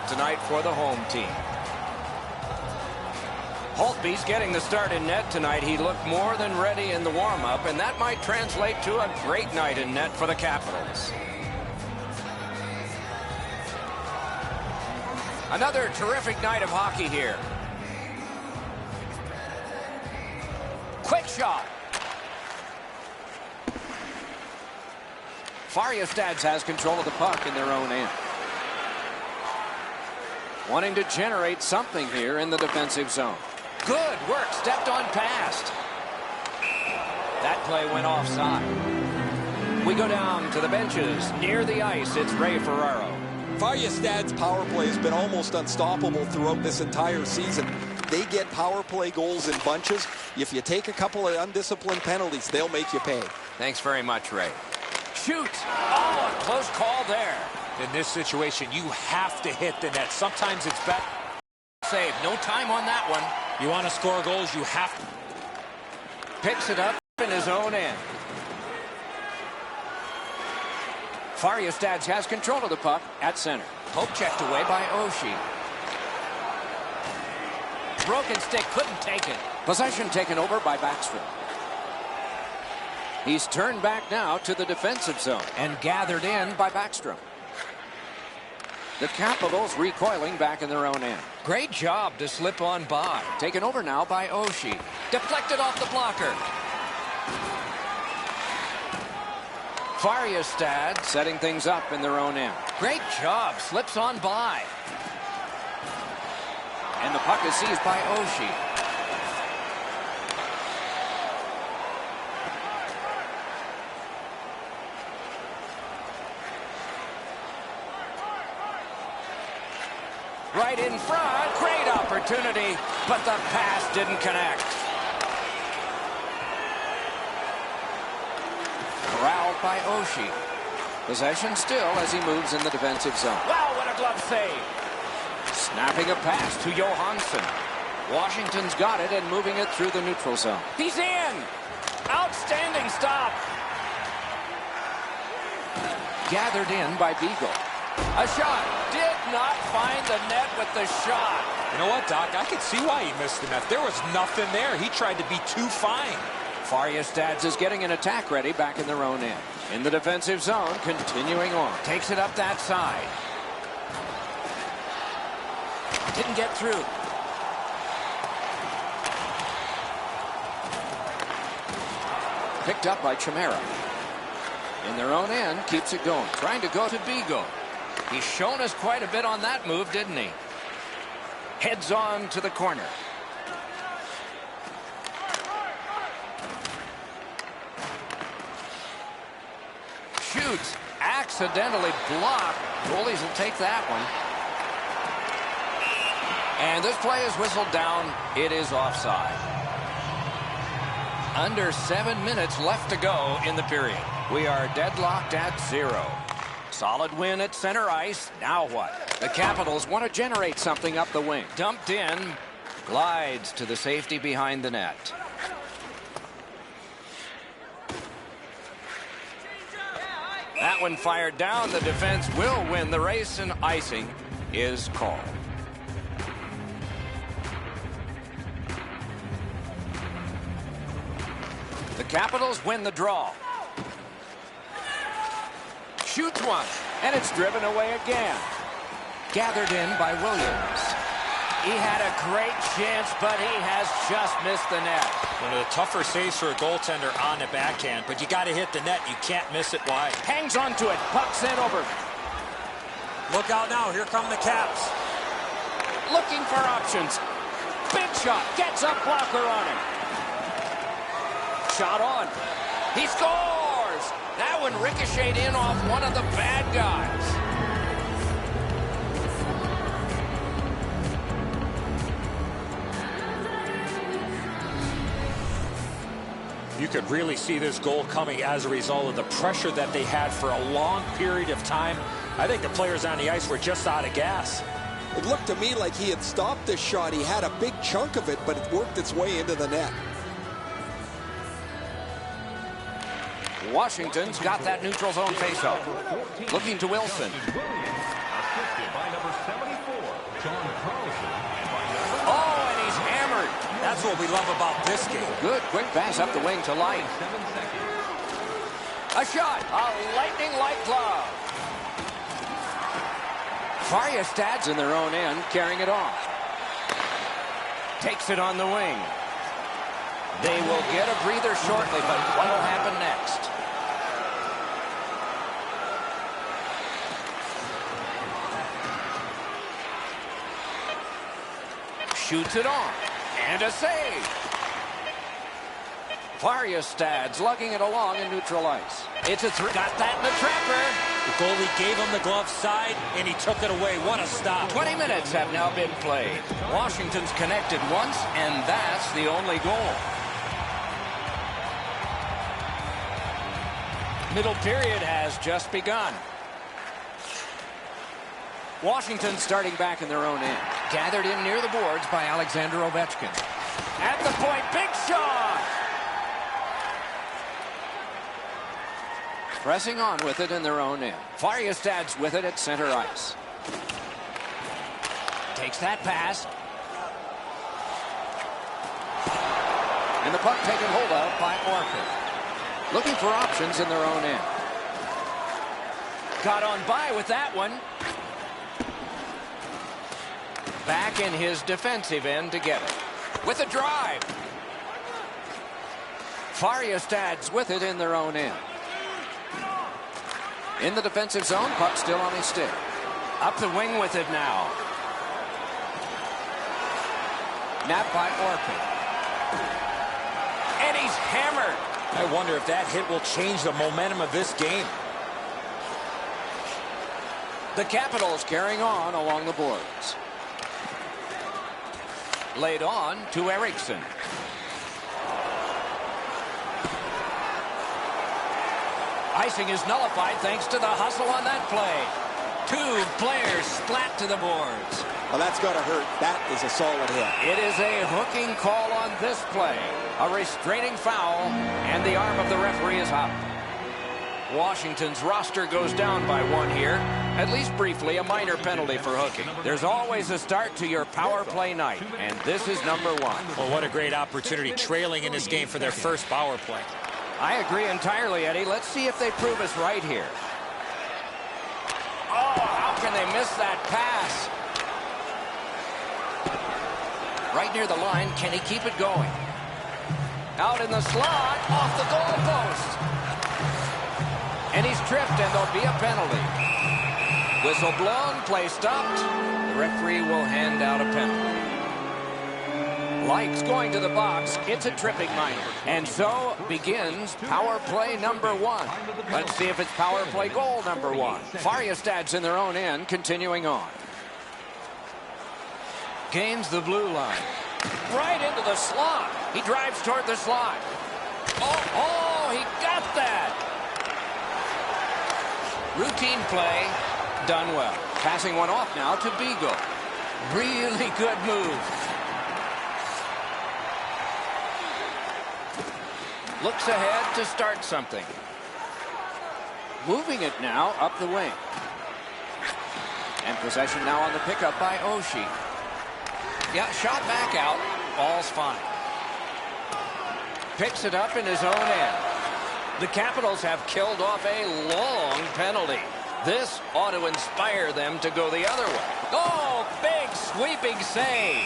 net tonight for the home team. Holtby's getting the start in net tonight. He looked more than ready in the warm-up, and that might translate to a great night in net for the Capitals. Another terrific night of hockey here. Quick shot. Farjestad has control of the puck in their own end. Wanting to generate something here in the defensive zone. Good work, stepped on past. That play went offside. We go down to the benches. Near the ice, it's Ray Ferraro. Farjestad's power play has been almost unstoppable throughout this entire season. They get power play goals in bunches. If you take a couple of undisciplined penalties, they'll make you pay. Thanks very much, Ray. Shoot! Oh, a close call there. In this situation, you have to hit the net. Sometimes it's better. Save. No time on that one. You want to score goals, you have to. Picks it up in his own end. Farjestad has control of the puck at center. Poke checked away by Oshie. Broken stick, couldn't take it. Possession taken over by Backstrom. He's turned back now to the defensive zone and gathered in by Backstrom. The Capitals recoiling back in their own end. Great job to slip on by. Taken over now by Oshie. Deflected off the blocker. Farjestad setting things up in their own end. Great job. Slips on by. And the puck is seized by Oshie. Right in front, great opportunity, but the pass didn't connect. Corralled by Oshie. Possession still as he moves in the defensive zone. Wow, what a glove save. Snapping a pass to Johansson. Washington's got it and moving it through the neutral zone. He's in. Outstanding stop. Gathered in by Beagle. A shot. Did not find the net with the shot. You know what, Doc? I could see why he missed the net. There was nothing there. He tried to be too fine. Farjestad is getting an attack ready back in their own end. In the defensive zone, continuing on. Takes it up that side. Didn't get through. Picked up by Chimera. In their own end, keeps it going. Trying to go to Beagle. He's shown us quite a bit on that move, didn't he? Heads on to the corner. Shoots. Accidentally blocked. Goalies will take that one. And this play is whistled down. It is offside. Under 7 minutes left to go in the period. We are deadlocked at 0. Solid win at center ice. Now what? The Capitals want to generate something up the wing. Dumped in. Glides to the safety behind the net. That one fired down. The defense will win the race, and icing is called. The Capitals win the draw. Shoots one, and it's driven away again. Gathered in by Williams. He had a great chance, but he has just missed the net. One of the tougher saves for a goaltender on the backhand, but you got to hit the net. You can't miss it wide. Hangs onto it. Puck sent over. Look out now. Here come the Caps. Looking for options. Big shot. Gets a blocker on him. Shot on. He scores. That one ricocheted in off one of the bad guys. You could really see this goal coming as a result of the pressure that they had for a long period of time. I think the players on the ice were just out of gas. It looked to me like he had stopped this shot. He had a big chunk of it, but it worked its way into the net. Washington's got that neutral zone faceoff. Looking to Wilson. Assisted by number 74. Oh, and he's hammered. That's what we love about this game. Good quick pass up the wing to Light. A shot. A lightning-like glove. Farjestad's in their own end, carrying it off. Takes it on the wing. They will get a breather shortly, but what will happen next? Shoots it on. And a save. Farjestad's lugging it along in neutral ice. It's a three. Got that in the trapper. The goalie gave him the glove side, and he took it away. What a stop. 20 minutes have now been played. Washington's connected once, and that's the only goal. Middle period has just begun. Washington starting back in their own end. Gathered in near the boards by Alexander Ovechkin. At the point, big shot! Pressing on with it in their own end. Farjestad's with it at center ice. Takes that pass. And the puck taken hold of by Orpik. Looking for options in their own end. Got on by with that one. Back in his defensive end to get it. With a drive. Farjestad's with it in their own end. In the defensive zone, puck still on his stick. Up the wing with it now. Napped by Orpik. And he's hammered. I wonder if that hit will change the momentum of this game. The Capitals carrying on along the boards. Laid on to Eriksson. Icing is nullified thanks to the hustle on that play. Two players splat to the boards. Well, that's got to hurt. That is a solid hit. It is a hooking call on this play. A restraining foul, and the arm of the referee is out. Washington's roster goes down by one here. At least briefly, a minor penalty for hooking. There's always a start to your power play night, and this is number one. Well, what a great opportunity trailing in this game for their first power play. I agree entirely, Eddie. Let's see if they prove us right here. Oh, how can they miss that pass? Right near the line, can he keep it going? Out in the slot, off the goal post. And he's tripped, and there'll be a penalty. Whistle blown, play stopped. The referee will hand out a penalty. Light's going to the box. It's a tripping minor. And so begins power play number one. Let's see if it's power play goal number one. Farjestad's in their own end, continuing on. Gains the blue line. Right into the slot. He drives toward the slot. Oh, he got that. Routine play, done well. Passing one off now to Beagle. Really good move. Looks ahead to start something. Moving it now up the wing. And possession now on the pickup by Oshie. Yeah, shot back out. Ball's fine. Picks it up in his own end. The Capitals have killed off a long penalty. This ought to inspire them to go the other way. Oh, big sweeping save.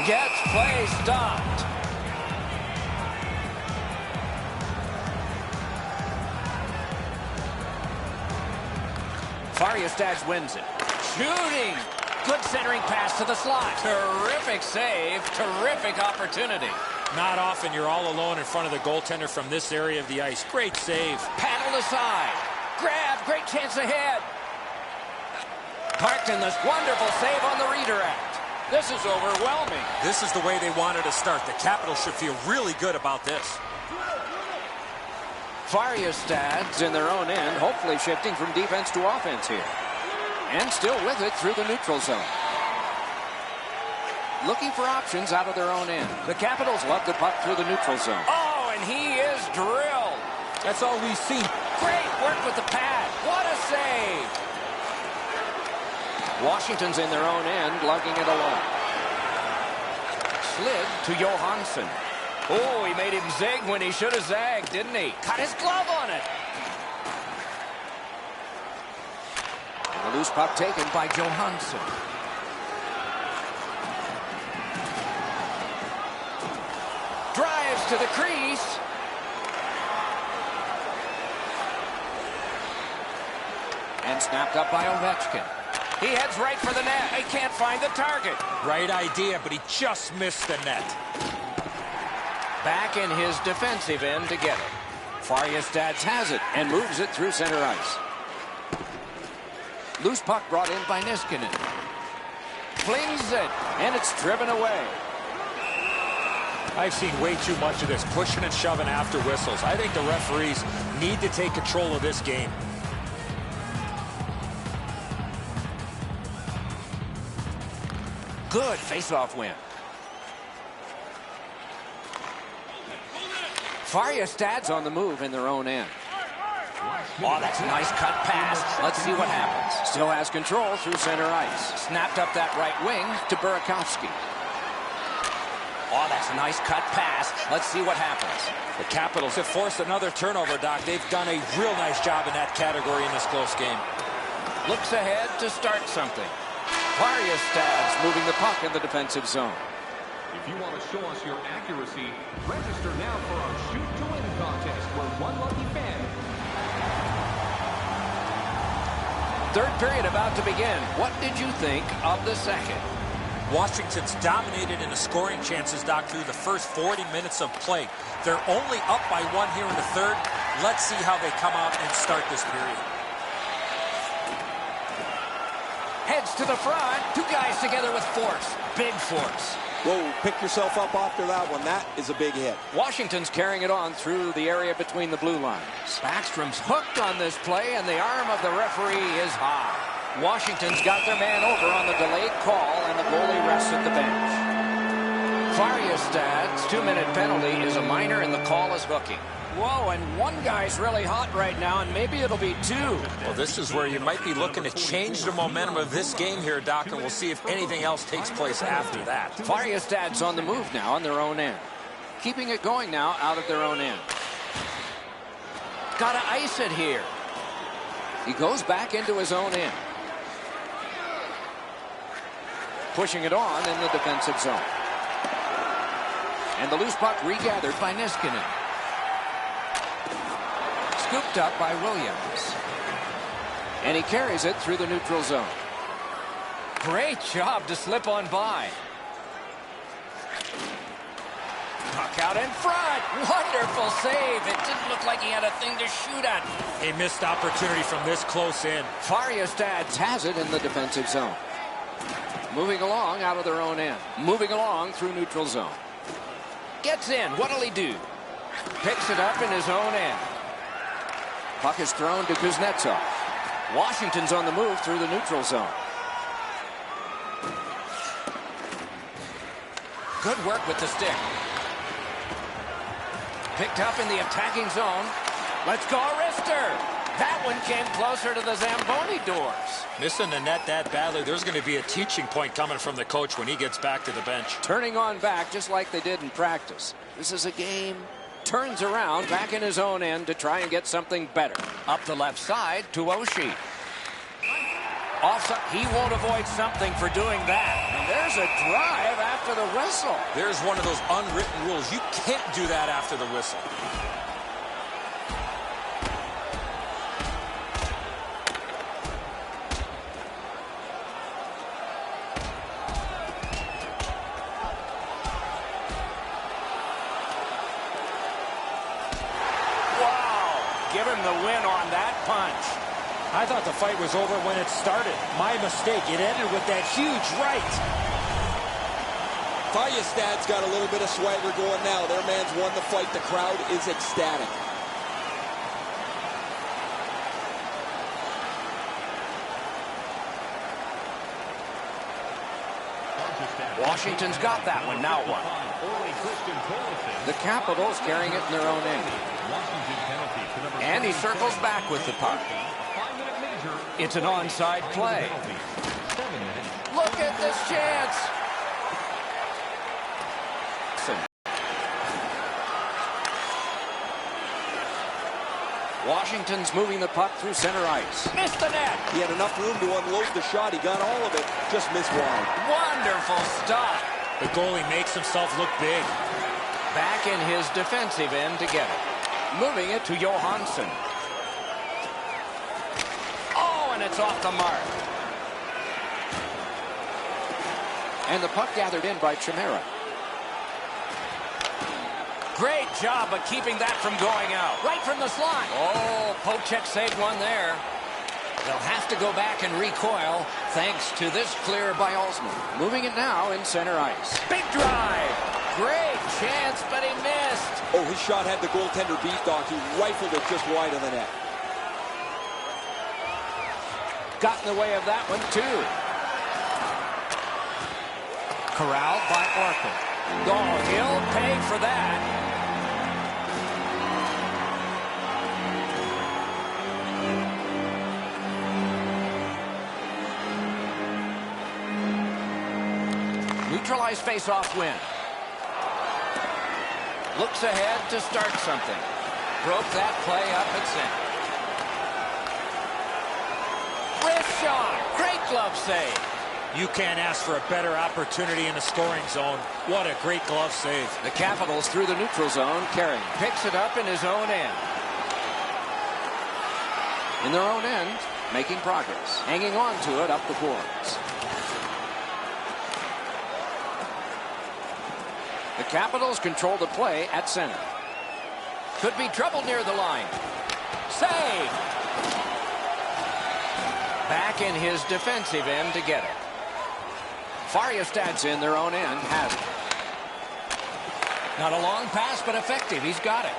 Gets play stopped. Farjestad wins it. Shooting. Good centering pass to the slot. Terrific save. Terrific opportunity. Not often you're all alone in front of the goaltender from this area of the ice. Great save. Paddled aside. Grab. Great chance ahead. Parked in this wonderful save on the redirect. This is overwhelming. This is the way they wanted to start. The Capitals should feel really good about this. Farjestad's in their own end, hopefully shifting from defense to offense here. And still with it through the neutral zone. Looking for options out of their own end. The Capitals love the puck through the neutral zone. Oh, and he is drilled. That's all we've seen. Great work with the pad. What a save. Washington's in their own end, lugging it along. Slid to Johansson. Oh, he made him zig when he should have zagged, didn't he? Cut his glove on it. And the loose puck taken by Johansson. Drives to the crease. And snapped up by Ovechkin. He heads right for the net. He can't find the target. Right idea, but he just missed the net. Back in his defensive end to get it. Farjestad has it and moves it through center ice. Loose puck brought in by Niskanen. Flings it, and it's driven away. I've seen way too much of this, pushing and shoving after whistles. I think the referees need to take control of this game. Good face-off win. Farjestad's on the move in their own end. Oh, that's a nice cut pass. Let's see what happens. Still has control through center ice. Snapped up that right wing to Burakovsky. Oh, that's a nice cut pass. Let's see what happens. The Capitals have forced another turnover, Doc. They've done a real nice job in that category in this close game. Looks ahead to start something. Farjestad's moving the puck in the defensive zone. If you want to show us your accuracy, register now for our Shoot to Win contest where one lucky fan. Third period about to begin. What did you think of the second? Washington's dominated in the scoring chances, Doc, through the first 40 minutes of play. They're only up by one here in the third. Let's see how they come out and start this period. Heads to the front. Two guys together with force. Big force. Whoa, pick yourself up after that one. That is a big hit. Washington's carrying it on through the area between the blue lines. Backstrom's hooked on this play, and the arm of the referee is high. Washington's got their man over on the delayed call, and the goalie rests at the bench. Farjestad's 2-minute penalty is a minor, and the call is hooking. Whoa, and one guy's really hot right now, and maybe it'll be two. Well, this is where you might be looking to change the momentum of this game here, Doc, and we'll see if anything else takes place after that. Farjestad's on the move now on their own end. Keeping it going now out of their own end. Gotta ice it here. He goes back into his own end. Pushing it on in the defensive zone. And the loose puck regathered by Niskanen. Scooped up by Williams. And he carries it through the neutral zone. Great job to slip on by. Puck out in front. Wonderful save. It didn't look like he had a thing to shoot at. A missed opportunity from this close in. Farjestad has it in the defensive zone. Moving along out of their own end. Moving along through neutral zone. Gets in. What'll he do? Picks it up in his own end. Puck is thrown to Kuznetsov. Washington's on the move through the neutral zone. Good work with the stick. Picked up in the attacking zone. Let's go, Arister. That one came closer to the Zamboni doors. Missing the net that badly, there's going to be a teaching point coming from the coach when he gets back to the bench. Turning on back just like they did in practice. This is a game. Turns around back in his own end to try and get something better. Up the left side to Oshie. Offside. He won't avoid something for doing that. And there's a drive after the whistle. There's one of those unwritten rules. You can't do that after the whistle. Give him the win on that punch. I thought the fight was over when it started. My mistake. It ended with that huge right. Farjestad's got a little bit of swagger going now. Their man's won the fight. The crowd is ecstatic. Washington's got that one. Now what? The Capitals carrying it in their own end. And he circles back with the puck. It's an onside play. this chance. Washington's moving the puck through center ice. Missed the net. He had enough room to unload the shot. He got all of it, just missed wide. Wonderful stop. The goalie makes himself look big. Back in his defensive end to get it. Moving it to Johansson. Oh, and it's off the mark. And the puck gathered in by Chimera. Great job of keeping that from going out. Right from the slot. Oh, Pochek saved one there. They'll have to go back and recoil thanks to this clear by Alsman. Moving it now in center ice. Big drive. Great chance, but he missed. Oh, his shot had the goaltender beat, Doc. He rifled it just wide of the net. Got in the way of that one, too. Corralled by Orphan. Oh, he'll pay for that. Neutralized face-off win. Looks ahead to start something. Broke that play up at center. Wrist shot. Great glove save. You can't ask for a better opportunity in the scoring zone. What a great glove save. The Capitals through the neutral zone. Carey picks it up in his own end. In their own end, making progress. Hanging on to it up the boards. The Capitals control the play at center. Could be trouble near the line. Save! Back in his defensive end to get it. Fariastad's in their own end, has it. Not a long pass, but effective. He's got it.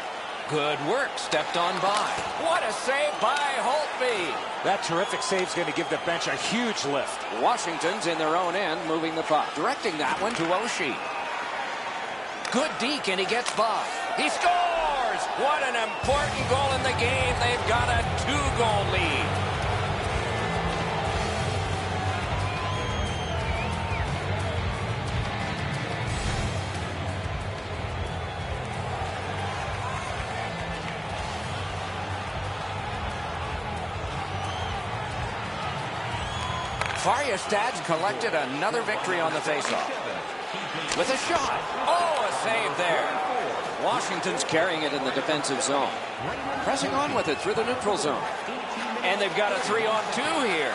Good work, stepped on by. What a save by Holtby. That terrific save's going to give the bench a huge lift. Washington's in their own end, moving the puck. Directing that one to Oshie. Good deke, and he gets by. He scores! What an important goal in the game. They've got a 2-goal lead. Fariastad collected another victory on the faceoff. With a shot. Oh, a save there. Washington's carrying it in the defensive zone. Pressing on with it through the neutral zone. And they've got a 3-on-2 here.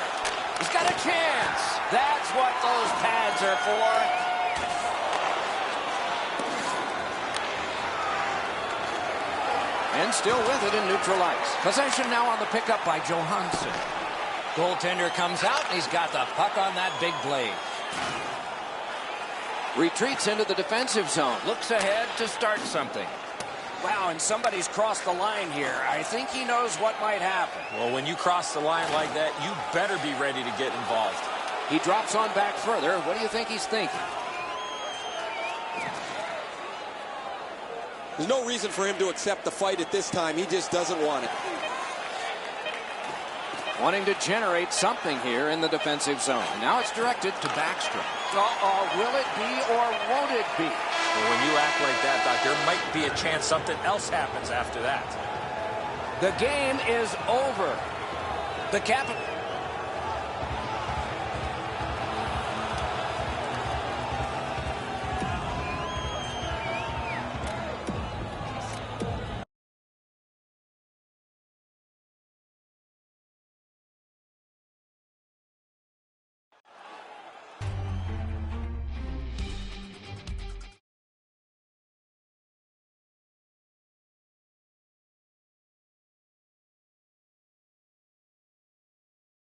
He's got a chance. That's what those pads are for. And still with it in neutral ice. Possession now on the pickup by Johansson. Goaltender comes out, and he's got the puck on that big blade. Retreats into the defensive zone. Looks ahead to start something. Wow, and somebody's crossed the line here. I think he knows what might happen. Well, when you cross the line like that, you better be ready to get involved. He drops on back further. What do you think he's thinking? There's no reason for him to accept the fight at this time. He just doesn't want it. Wanting to generate something here in the defensive zone. Now it's directed to Backstrom. Will it be or won't it be? Well, when you act like that, Doc, there might be a chance something else happens after that. The game is over. The Capitals